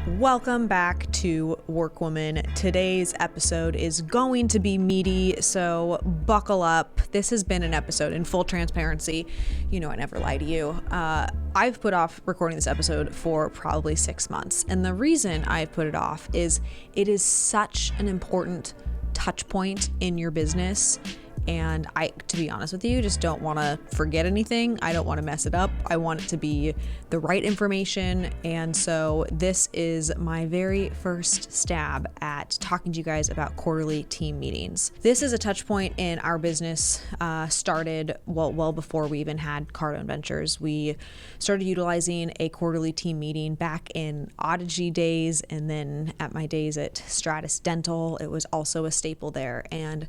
Welcome back to WorkWoman. Today's episode is going to be meaty, so buckle up. This has been an episode in full transparency. You know I never lie to you. I've put off recording this episode for probably 6 months, and the reason I've put it off is it is such an important touch point in your business. And I, to be honest with you, just don't want to forget anything. I don't want to mess it up. I want it to be the right information. And so this is my very first stab at talking to you guys about quarterly team meetings. This is a touch point in our business, started well before we even had Cardone Ventures. We started utilizing a quarterly team meeting back in Odyssey days. And then at my days at Stratus Dental, it was also a staple there. And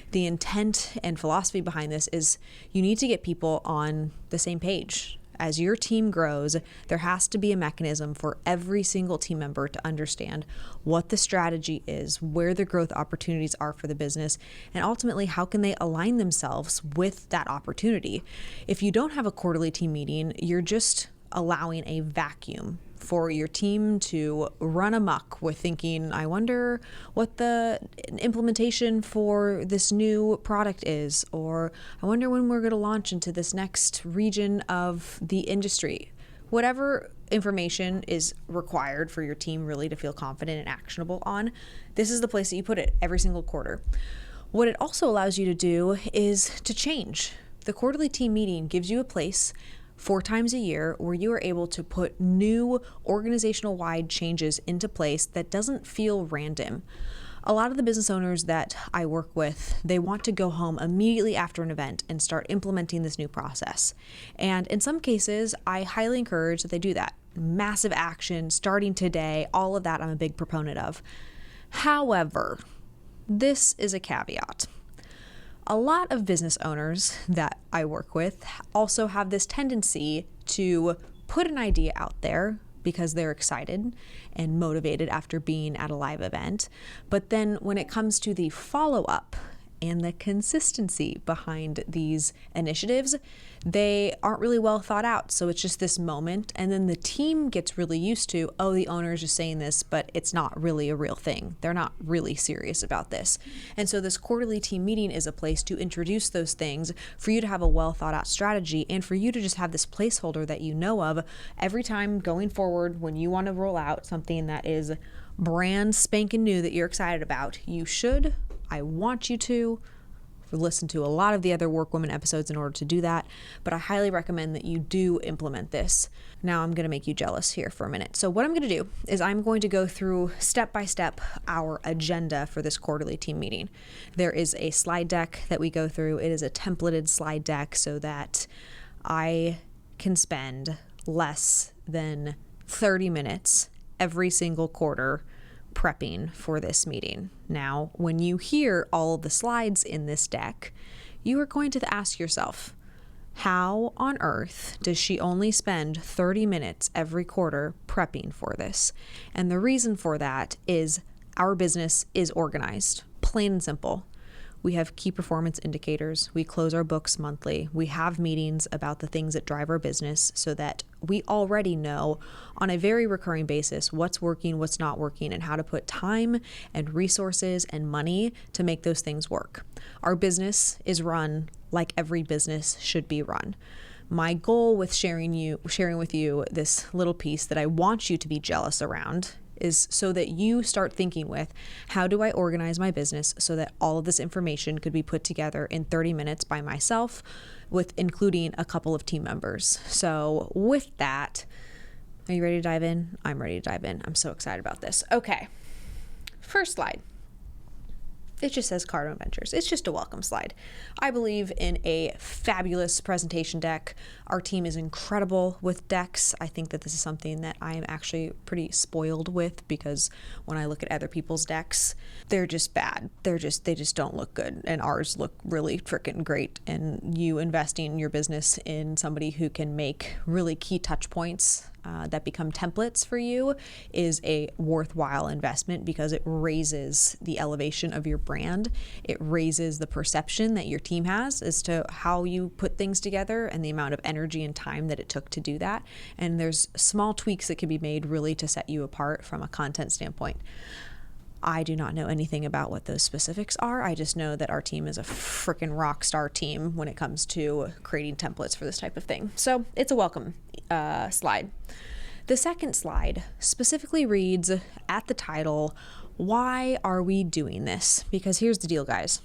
the intent and philosophy behind this is you need to get people on the same page. As your team grows, there has to be a mechanism for every single team member to understand what the strategy is, where the growth opportunities are for the business, and ultimately how can they align themselves with that opportunity. If you don't have a quarterly team meeting, you're just allowing a vacuum for your team to run amok with thinking, I wonder what the implementation for this new product is, or I wonder when we're going to launch into this next region of the industry. Whatever information is required for your team really to feel confident and actionable on, this is the place that you put it every single quarter. What it also allows you to do is to change. The quarterly team meeting gives you a place 4 times a year where you are able to put new organizational-wide changes into place that doesn't feel random. A lot of the business owners that I work with, they want to go home immediately after an event and start implementing this new process. And in some cases, I highly encourage that they do that. Massive action, starting today, all of that I'm a big proponent of. However, this is a caveat. A lot of business owners that I work with also have this tendency to put an idea out there because they're excited and motivated after being at a live event. But then when it comes to the follow-up and the consistency behind these initiatives, they aren't really well thought out. So it's just this moment, and then the team gets really used to, oh, the owner is just saying this, but it's not really a real thing. They're not really serious about this. And so this quarterly team meeting is a place to introduce those things, for you to have a well thought out strategy, and for you to just have this placeholder that you know of every time going forward when you want to roll out something that is brand spanking new that you're excited about. I want you to listen to a lot of the other WorkWoman episodes in order to do that, but I highly recommend that you do implement this. Now I'm going to make you jealous here for a minute. So what I'm going to do is I'm going to go through step by step our agenda for this quarterly team meeting. There is a slide deck that we go through. It is a templated slide deck so that I can spend less than 30 minutes every single quarter prepping for this meeting. Now, when you hear all of the slides in this deck, you are going to ask yourself, how on earth does she only spend 30 minutes every quarter prepping for this? And the reason for that is our business is organized, plain and simple. We have key performance indicators. We close our books monthly. We have meetings about the things that drive our business so that we already know on a very recurring basis what's working, what's not working, and how to put time and resources and money to make those things work. Our business is run like every business should be run. My goal with sharing with you this little piece that I want you to be jealous around is so that you start thinking with, how do I organize my business so that all of this information could be put together in 30 minutes by myself, with including a couple of team members. So with that, are you ready to dive in? I'm ready to dive in. I'm so excited about this. Okay, first slide. It just says Cardone Ventures. It's just a welcome slide. I believe in a fabulous presentation deck. Our team is incredible with decks. I think that this is something that I am actually pretty spoiled with, because when I look at other people's decks, they're just bad. They just don't look good. And ours look really freaking great. And you investing your business in somebody who can make really key touch points that become templates for you is a worthwhile investment because it raises the elevation of your brand. It raises the perception that your team has as to how you put things together and the amount of energy and time that it took to do that. And there's small tweaks that can be made really to set you apart from a content standpoint. I do not know anything about what those specifics are. I just know that our team is a freaking rock star team when it comes to creating templates for this type of thing. So it's a welcome slide. The second slide specifically reads at the title, why are we doing this? Because here's the deal, guys.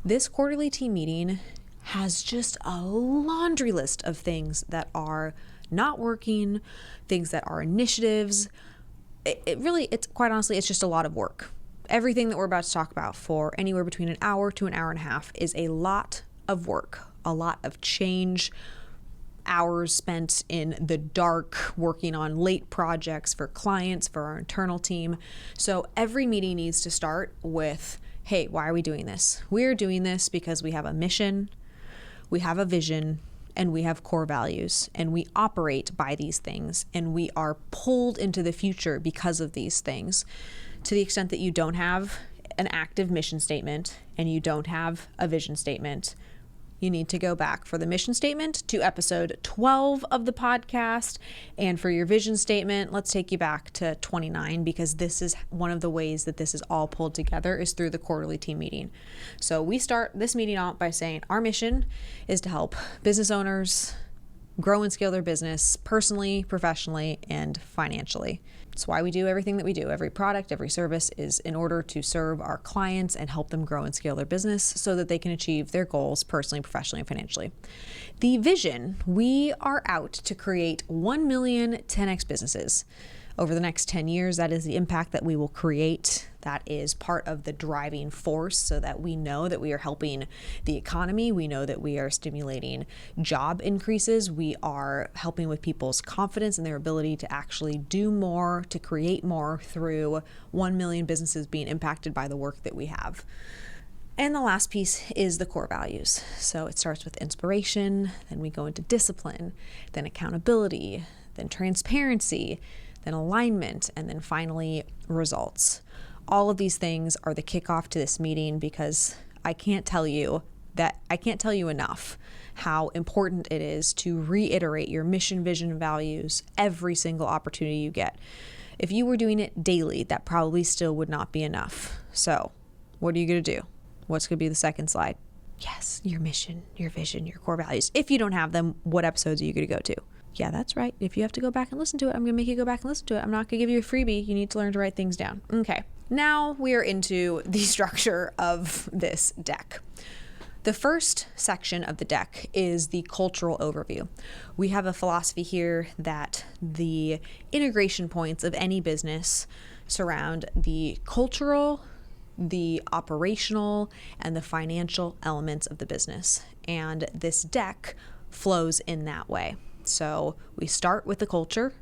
This quarterly team meeting has just a laundry list of things that are not working, things that are initiatives. It's quite honestly, it's just a lot of work. Everything that we're about to talk about for anywhere between an hour to an hour and a half is a lot of work, a lot of change, hours spent in the dark working on late projects for clients, for our internal team. So every meeting needs to start with, hey, why are we doing this? We're doing this because we have a mission, we have a vision, and we have core values, and we operate by these things, and we are pulled into the future because of these things. To the extent that you don't have an active mission statement and you don't have a vision statement, you need to go back for the mission statement to episode 12 of the podcast. And for your vision statement, let's take you back to 29, because this is one of the ways that this is all pulled together is through the quarterly team meeting. So we start this meeting out by saying our mission is to help business owners grow and scale their business personally, professionally, and financially. It's why we do everything that we do. Every product, every service is in order to serve our clients and help them grow and scale their business so that they can achieve their goals personally, professionally, and financially. The vision, we are out to create 1 million 10x businesses. Over the next 10 years, that is the impact that we will create. That is part of the driving force so that we know that we are helping the economy. We know that we are stimulating job increases. We are helping with people's confidence and their ability to actually do more, to create more through 1 million businesses being impacted by the work that we have. And the last piece is the core values. So it starts with inspiration, then we go into discipline, then accountability, then transparency, then alignment, and then finally results. All of these things are the kickoff to this meeting because I can't tell you enough how important it is to reiterate your mission, vision, and values every single opportunity you get. If you were doing it daily, that probably still would not be enough. So what are you going to do? What's going to be the second slide? Yes, your mission, your vision, your core values. If you don't have them, what episodes are you going to go to? Yeah, that's right. If you have to go back and listen to it, I'm going to make you go back and listen to it. I'm not going to give you a freebie. You need to learn to write things down. Okay. Now we are into the structure of this deck. The first section of the deck is the cultural overview. We have a philosophy here that the integration points of any business surround the cultural, the operational, and the financial elements of the business. And this deck flows in that way. So we start with the culture,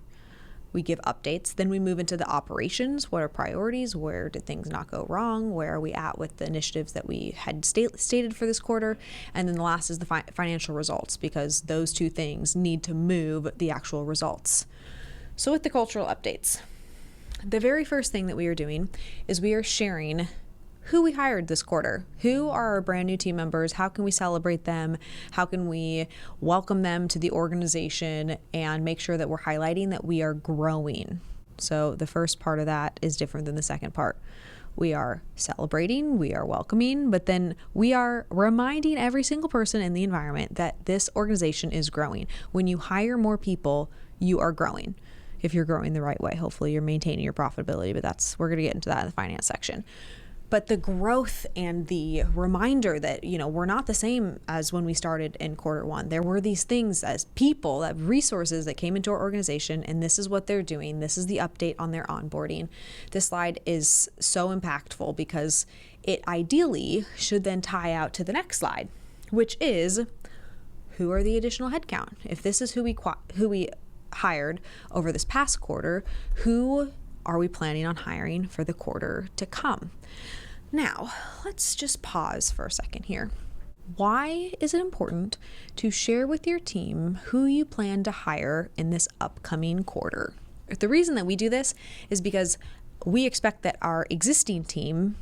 we give updates, then we move into the operations. What are priorities? Where did things not go wrong? Where are we at with the initiatives that we had stated for this quarter? And then the last is the financial results, because those two things need to move the actual results. So with the cultural updates, the very first thing that we are doing is we are sharing who we hired this quarter. Who are our brand new team members? How can we celebrate them? How can we welcome them to the organization and make sure that we're highlighting that we are growing? So the first part of that is different than the second part. We are celebrating, we are welcoming, but then we are reminding every single person in the environment that this organization is growing. When you hire more people, you are growing. If you're growing the right way, hopefully you're maintaining your profitability, but we're going to get into that in the finance section. But the growth and the reminder that, we're not the same as when we started in quarter one. There were these things as people, that resources that came into our organization, and this is what they're doing. This is the update on their onboarding. This slide is so impactful because it ideally should then tie out to the next slide, which is who are the additional headcount? If this is who we hired over this past quarter, who are we planning on hiring for the quarter to come? Now, let's just pause for a second here. Why is it important to share with your team who you plan to hire in this upcoming quarter? The reason that we do this is because we expect that our existing team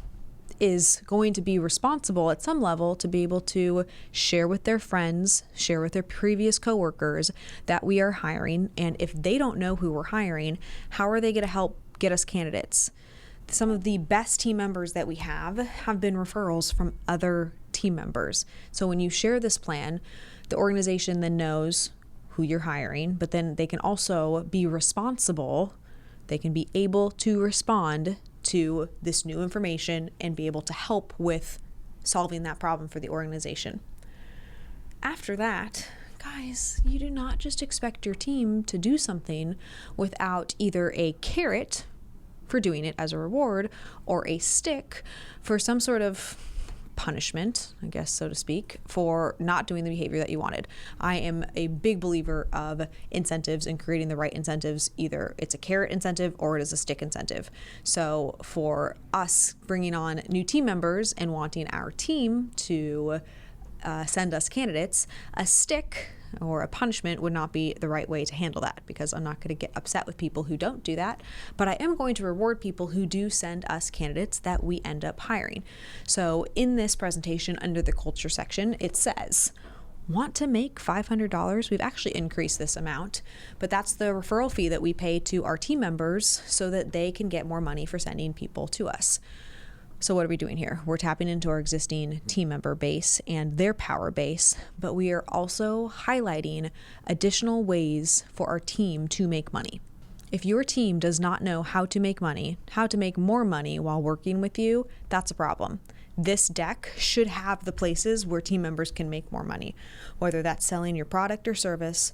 is going to be responsible at some level to be able to share with their friends, share with their previous coworkers that we are hiring. And if they don't know who we're hiring, how are they going to help get us candidates? Some of the best team members that we have been referrals from other team members. So when you share this plan, the organization then knows who you're hiring, but then they can also be responsible. They can be able to respond to this new information and be able to help with solving that problem for the organization. After that, guys, you do not just expect your team to do something without either a carrot for doing it as a reward or a stick for some sort of punishment, I guess, so to speak, for not doing the behavior that you wanted. I am a big believer of incentives and creating the right incentives. Either it's a carrot incentive or it is a stick incentive. So for us bringing on new team members and wanting our team to send us candidates, a stick or a punishment would not be the right way to handle that, because I'm not going to get upset with people who don't do that, but I am going to reward people who do send us candidates that we end up hiring. So in this presentation under the culture section, it says, want to make $500? We've actually increased this amount, but that's the referral fee that we pay to our team members so that they can get more money for sending people to us. So what are we doing here? We're tapping into our existing team member base and their power base, but we are also highlighting additional ways for our team to make money. If your team does not know how to make money, how to make more money while working with you, that's a problem. This deck should have the places where team members can make more money, whether that's selling your product or service,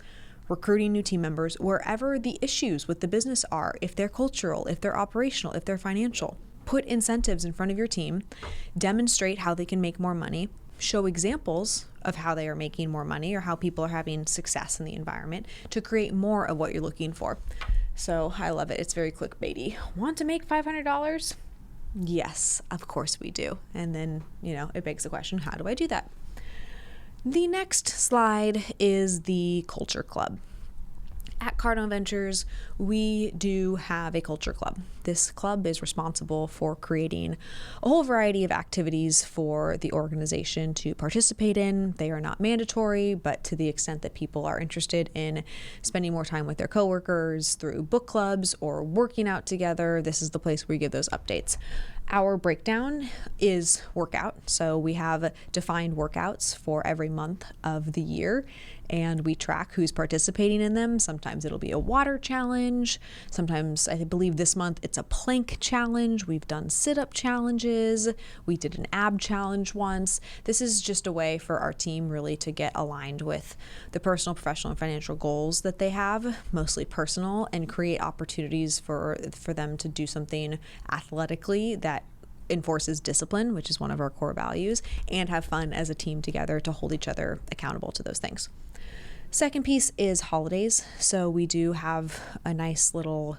recruiting new team members, wherever the issues with the business are, if they're cultural, if they're operational, if they're financial. Put incentives in front of your team, demonstrate how they can make more money, show examples of how they are making more money or how people are having success in the environment to create more of what you're looking for. So I love it. It's very clickbaity. Want to make $500? Yes, of course we do. And then, it begs the question, how do I do that? The next slide is the Culture Club. At Cardone Ventures, we do have a culture club. This club is responsible for creating a whole variety of activities for the organization to participate in. They are not mandatory, but to the extent that people are interested in spending more time with their coworkers through book clubs or working out together, this is the place where we give those updates. Our breakdown is workout. So we have defined workouts for every month of the year, and we track who's participating in them. Sometimes it'll be a water challenge. Sometimes, I believe this month, it's a plank challenge. We've done sit-up challenges. We did an ab challenge once. This is just a way for our team really to get aligned with the personal, professional, and financial goals that they have, mostly personal, and create opportunities for them to do something athletically that enforces discipline, which is one of our core values, and have fun as a team together to hold each other accountable to those things. Second piece is holidays. So we do have a nice little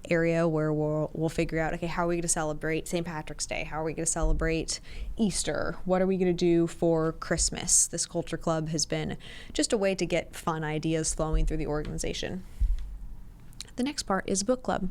area where we'll figure out, okay, how are we going to celebrate St. Patrick's Day? How are we going to celebrate Easter? What are we going to do for Christmas? This culture club has been just a way to get fun ideas flowing through the organization. The next part is book club.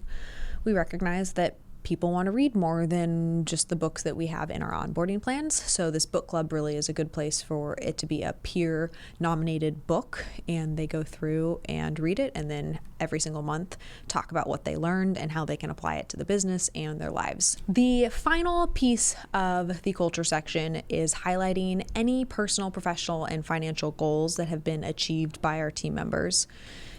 We recognize that people want to read more than just the books that we have in our onboarding plans. So this book club really is a good place for it to be a peer nominated book, and they go through and read it, and then every single month talk about what they learned and how they can apply it to the business and their lives. The final piece of the culture section is highlighting any personal, professional, and financial goals that have been achieved by our team members.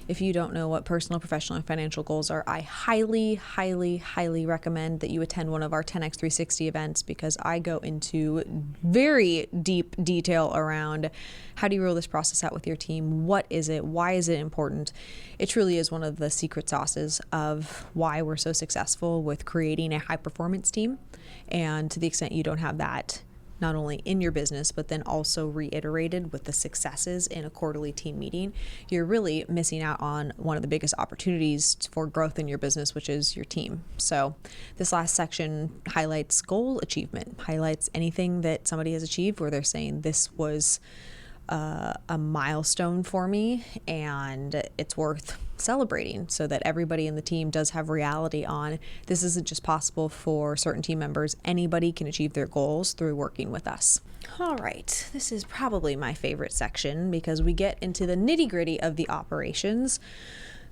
If you don't know what personal, professional, and financial goals are, I highly, highly, highly recommend that you attend one of our 10x360 events, because I go into very deep detail around how do you roll this process out with your team? What is it? Why is it important? It truly is one of the secret sauces of why we're so successful with creating a high performance team. And to the extent you don't have that not only in your business, but then also reiterated with the successes in a quarterly team meeting, you're really missing out on one of the biggest opportunities for growth in your business, which is your team. So this last section highlights goal achievement, highlights anything that somebody has achieved where they're saying this was a milestone for me and it's worth celebrating, so that everybody in the team does have reality on this isn't just possible for certain team members. Anybody can achieve their goals through working with us. All right, this is probably my favorite section because we get into the nitty-gritty of the operations.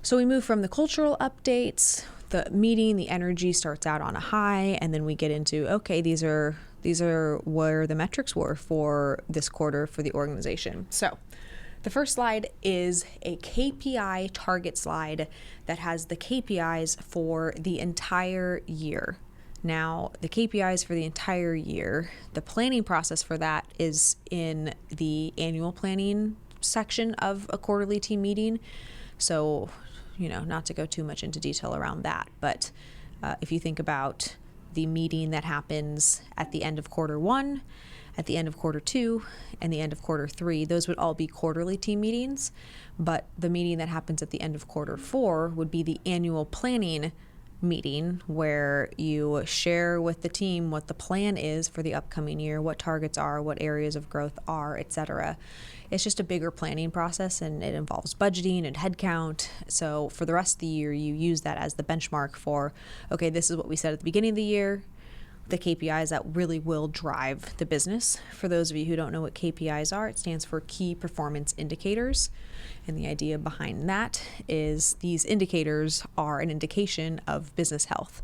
So we move from the cultural updates, the meeting, the energy starts out on a high, and then we get into, okay, these are where the metrics were for this quarter for the organization. So the first slide is a KPI target slide that has the KPIs for the entire year. Now, the KPIs for the entire year, the planning process for that is in the annual planning section of a quarterly team meeting. So, not to go too much into detail around that, but if you think about the meeting that happens at the end of quarter one, at the end of quarter two, and the end of quarter three, those would all be quarterly team meetings. But the meeting that happens at the end of quarter four would be the annual planning meeting, where you share with the team what the plan is for the upcoming year, what targets are, what areas of growth are, etc. It's just a bigger planning process, and it involves budgeting and headcount. So for the rest of the year, you use that as the benchmark for, okay, this is what we said at the beginning of the year, the KPIs that really will drive the business. For those of you who don't know what KPIs are, it stands for Key Performance Indicators. And the idea behind that is these indicators are an indication of business health.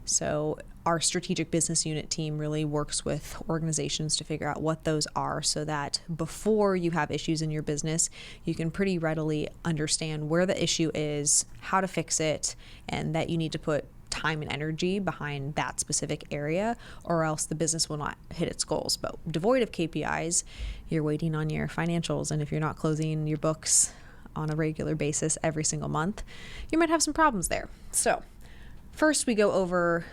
So our strategic business unit team really works with organizations to figure out what those are, so that before you have issues in your business, you can pretty readily understand where the issue is, how to fix it, and that you need to put time and energy behind that specific area, or else the business will not hit its goals. But devoid of KPIs, you're waiting on your financials, and if you're not closing your books on a regular basis every single month, you might have some problems there. So first we go over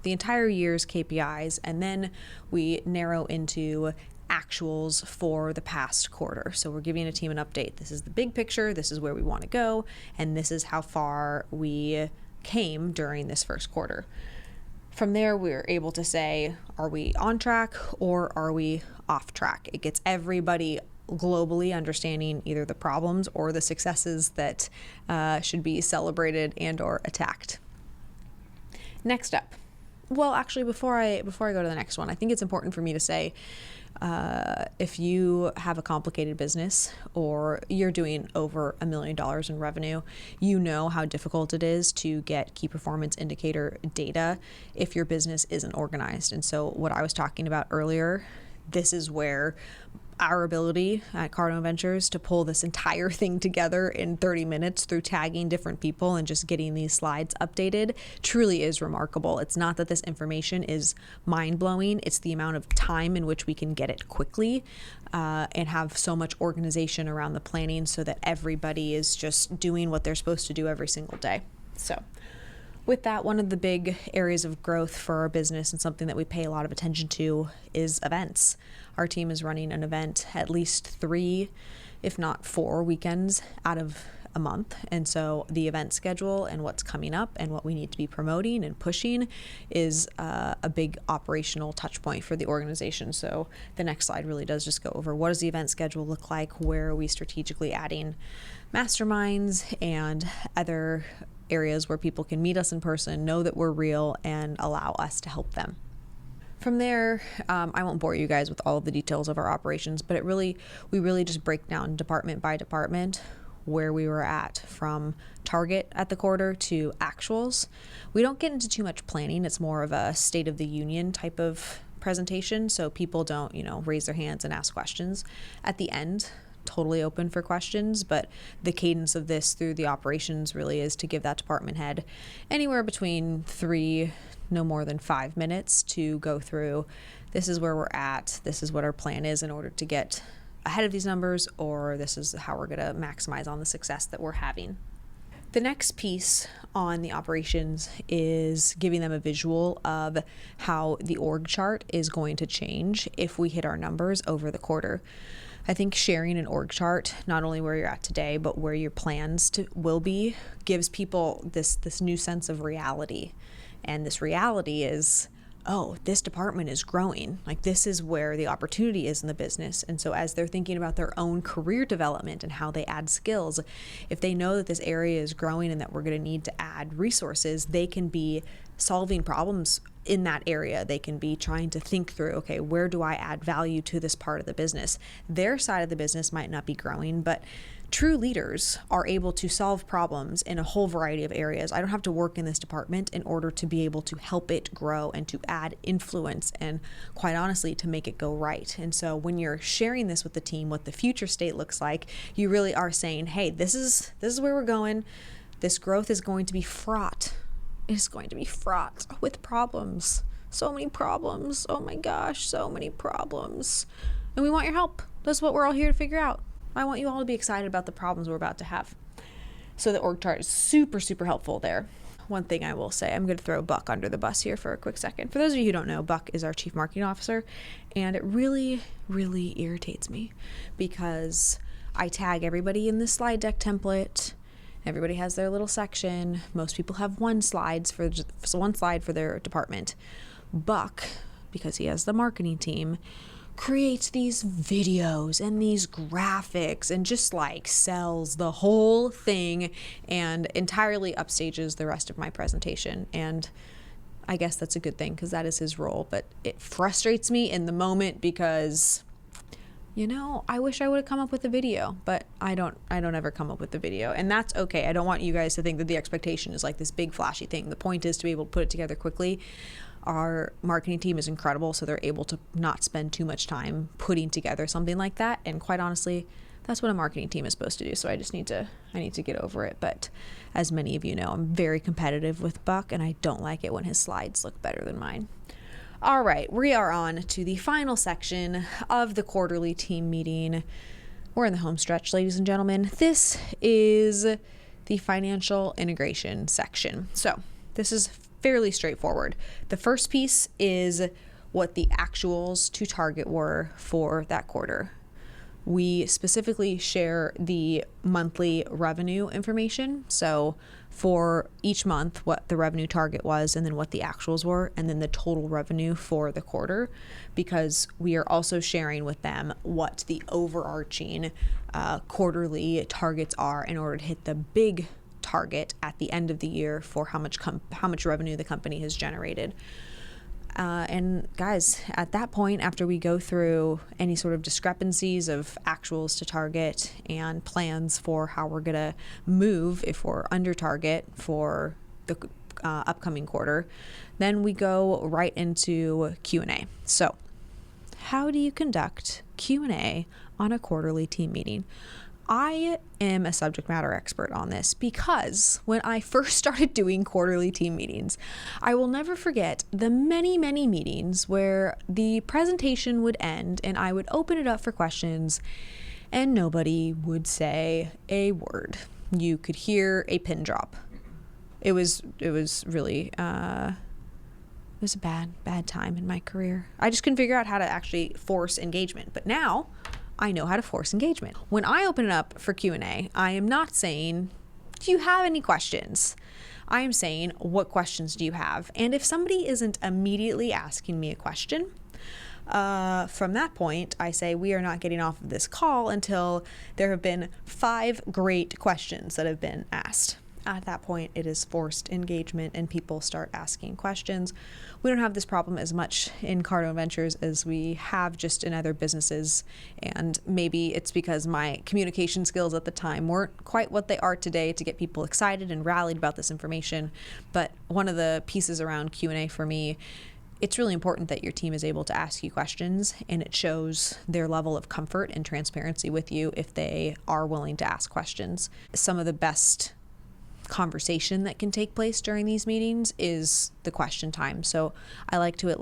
the entire year's KPIs, and then we narrow into actuals for the past quarter. So we're giving a team an update. This is the big picture, this is where we want to go, and this is how far we came during this first quarter. From there, we're able to say, are we on track or are we off track? It gets everybody globally understanding either the problems or the successes that should be celebrated and or attacked. Next up, well, actually, before I go to the next one, I think it's important for me to say, if you have a complicated business or you're doing over $1 million in revenue, you know how difficult it is to get key performance indicator data if your business isn't organized. And so what I was talking about earlier, this is where our ability at Cardinal Ventures to pull this entire thing together in 30 minutes through tagging different people and just getting these slides updated truly is remarkable. It's not that this information is mind-blowing, it's the amount of time in which we can get it quickly and have so much organization around the planning so that everybody is just doing what they're supposed to do every single day. So with that, one of the big areas of growth for our business and something that we pay a lot of attention to is events. Our team is running an event at least 3, if not 4 weekends out of a month. And so the event schedule and what's coming up and what we need to be promoting and pushing is a big operational touch point for the organization. So the next slide really does just go over what does the event schedule look like, where are we strategically adding masterminds and other areas where people can meet us in person, know that we're real, and allow us to help them. From there, I won't bore you guys with all of the details of our operations, but we really just break down department by department where we were at from target at the quarter to actuals. We don't get into too much planning. It's more of a state of the union type of presentation, so people don't, raise their hands and ask questions. At the end, totally open for questions, but the cadence of this through the operations really is to give that department head anywhere between 3, no more than 5 minutes to go through, this is where we're at, this is what our plan is in order to get ahead of these numbers, or this is how we're going to maximize on the success that we're having. The next piece on the operations is giving them a visual of how the org chart is going to change if we hit our numbers over the quarter. I think sharing an org chart, not only where you're at today, but where your plans will be, gives people this new sense of reality. And this reality is, oh, this department is growing. Like, this is where the opportunity is in the business. And so as they're thinking about their own career development and how they add skills, if they know that this area is growing and that we're going to need to add resources, they can be solving problems in that area. They can be trying to think through, okay, where do I add value to this part of the business? Their side of the business might not be growing, but true leaders are able to solve problems in a whole variety of areas. I don't have to work in this department in order to be able to help it grow and to add influence and, quite honestly, to make it go right. And so when you're sharing this with the team, what the future state looks like, you really are saying, hey, this is where we're going. This growth is going to be fraught. It is going to be fraught with problems. So many problems. Oh my gosh, so many problems. And we want your help. That's what we're all here to figure out. I want you all to be excited about the problems we're about to have. So the org chart is super, super helpful there. One thing I will say, I'm going to throw Buck under the bus here for a quick second. For those of you who don't know, Buck is our Chief Marketing Officer, and it really, really irritates me because I tag everybody in this slide deck template. Everybody has their little section. Most people have one slide for their department. Buck, because he has the marketing team, creates these videos and these graphics and just like sells the whole thing and entirely upstages the rest of my presentation. And I guess that's a good thing because that is his role, but it frustrates me in the moment because, you know, I wish I would have come up with a video, but I don't ever come up with the video, and that's okay. I don't want you guys to think that the expectation is like this big flashy thing. The point is to be able to put it together quickly. Our marketing team is incredible, so they're able to not spend too much time putting together something like that. And quite honestly, that's what a marketing team is supposed to do. So I need to get over it. But as many of you know, I'm very competitive with Buck, and I don't like it when his slides look better than mine. All right, we are on to the final section of the quarterly team meeting. We're in the home stretch, ladies and gentlemen. This is the financial integration section. So this is fairly straightforward. The first piece is what the actuals to target were for that quarter. We specifically share the monthly revenue information. So for each month, what the revenue target was, and then what the actuals were, and then the total revenue for the quarter, because we are also sharing with them what the overarching quarterly targets are in order to hit the big target at the end of the year for how much revenue the company has generated. And guys, at that point, after we go through any sort of discrepancies of actuals to target and plans for how we're going to move if we're under target for the upcoming quarter, then we go right into Q&A. So how do you conduct Q&A on a quarterly team meeting? I am a subject matter expert on this because when I first started doing quarterly team meetings, I will never forget the many, many meetings where the presentation would end and I would open it up for questions and nobody would say a word. You could hear a pin drop. It was really, it was a bad time in my career. I just couldn't figure out how to actually force engagement. But now I know how to force engagement. When I open it up for Q&A, I am not saying, do you have any questions? I am saying, what questions do you have? And if somebody isn't immediately asking me a question, from that point, I say, we are not getting off of this call until there have been 5 great questions that have been asked. At that point, it is forced engagement and people start asking questions. We don't have this problem as much in Cardo Ventures as we have just in other businesses. And maybe it's because my communication skills at the time weren't quite what they are today to get people excited and rallied about this information. But one of the pieces around Q&A for me, it's really important that your team is able to ask you questions, and it shows their level of comfort and transparency with you if they are willing to ask questions. Some of the best conversation that can take place during these meetings is the question time. So I like to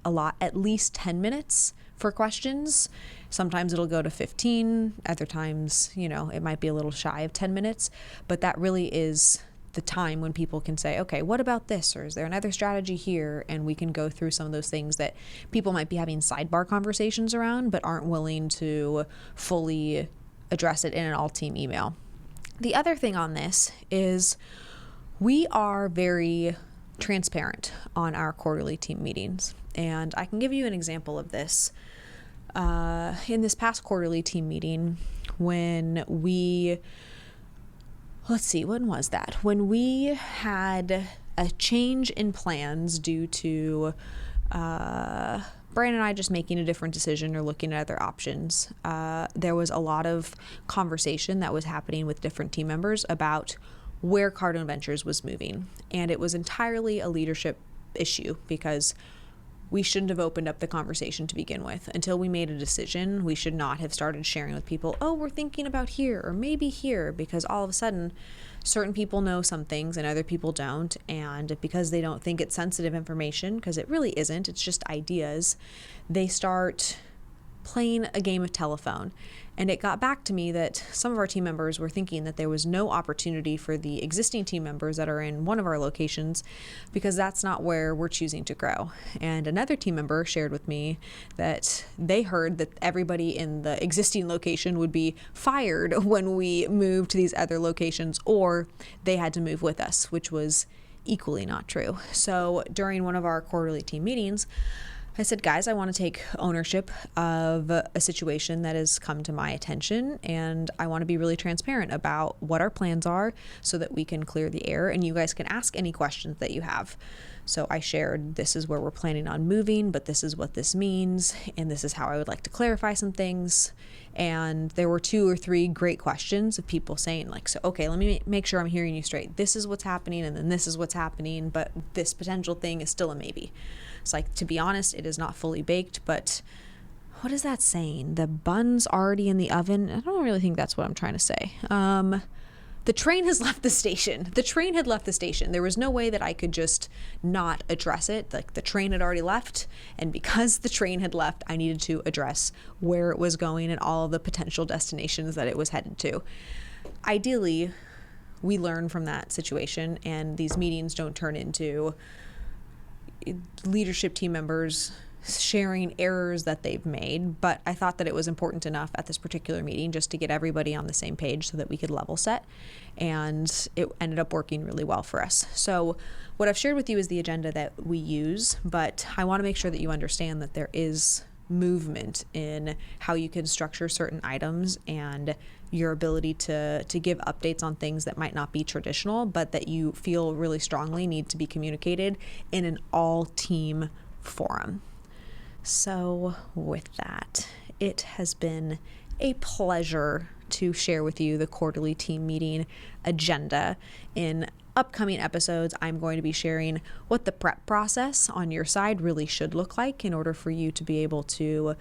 allot at least 10 minutes for questions. Sometimes it'll go to 15, other times, it might be a little shy of 10 minutes, but that really is the time when people can say, okay, what about this? Or is there another strategy here? And we can go through some of those things that people might be having sidebar conversations around, but aren't willing to fully address it in an all-team email. The other thing on this is we are very transparent on our quarterly team meetings. And I can give you an example of this. In this past quarterly team meeting, when we had a change in plans due to Brian and I just making a different decision or looking at other options. There was a lot of conversation that was happening with different team members about where Cardone Ventures was moving. And it was entirely a leadership issue because we shouldn't have opened up the conversation to begin with. Until we made a decision, we should not have started sharing with people, oh, we're thinking about here or maybe here, because all of a sudden certain people know some things and other people don't. And because they don't think it's sensitive information, because it really isn't, it's just ideas, they start playing a game of telephone. And it got back to me that some of our team members were thinking that there was no opportunity for the existing team members that are in one of our locations because that's not where we're choosing to grow. And another team member shared with me that they heard that everybody in the existing location would be fired when we moved to these other locations, or they had to move with us, which was equally not true. So during one of our quarterly team meetings, I said, guys, I want to take ownership of a situation that has come to my attention, and I want to be really transparent about what our plans are so that we can clear the air and you guys can ask any questions that you have. So I shared, this is where we're planning on moving, but this is what this means, and this is how I would like to clarify some things. And there were 2 or 3 great questions of people saying like, so, okay, let me make sure I'm hearing you straight. This is what's happening, and then this is what's happening, but this potential thing is still a maybe. It's like, to be honest, it is not fully baked, but what is that saying? The bun's already in the oven? I don't really think that's what I'm trying to say. The train has left the station. The train had left the station. There was no way that I could just not address it. Like, the train had already left, and because the train had left, I needed to address where it was going and all of the potential destinations that it was headed to. Ideally, we learn from that situation, and these meetings don't turn into leadership team members sharing errors that they've made, but I thought that it was important enough at this particular meeting just to get everybody on the same page so that we could level set, and it ended up working really well for us. So what I've shared with you is the agenda that we use, but I want to make sure that you understand that there is movement in how you can structure certain items and your ability to give updates on things that might not be traditional, but that you feel really strongly need to be communicated in an all-team forum. So with that, it has been a pleasure to share with you the quarterly team meeting agenda. In upcoming episodes, I'm going to be sharing what the prep process on your side really should look like in order for you to be able to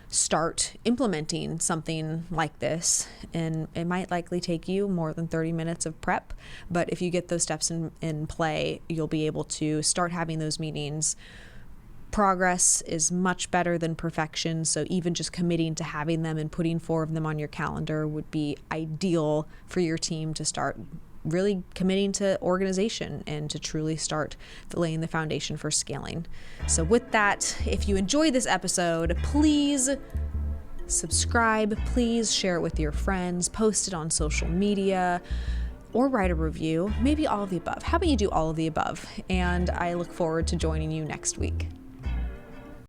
start implementing something like this. And it might likely take you more than 30 minutes of prep, but if you get those steps in play, you'll be able to start having those meetings. Progress is much better than perfection, so even just committing to having them and putting 4 of them on your calendar would be ideal for your team to start really committing to organization and to truly start laying the foundation for scaling. So with that, if you enjoyed this episode, please subscribe, please share it with your friends, post it on social media, or write a review, maybe all of the above. How about you do all of the above? And I look forward to joining you next week.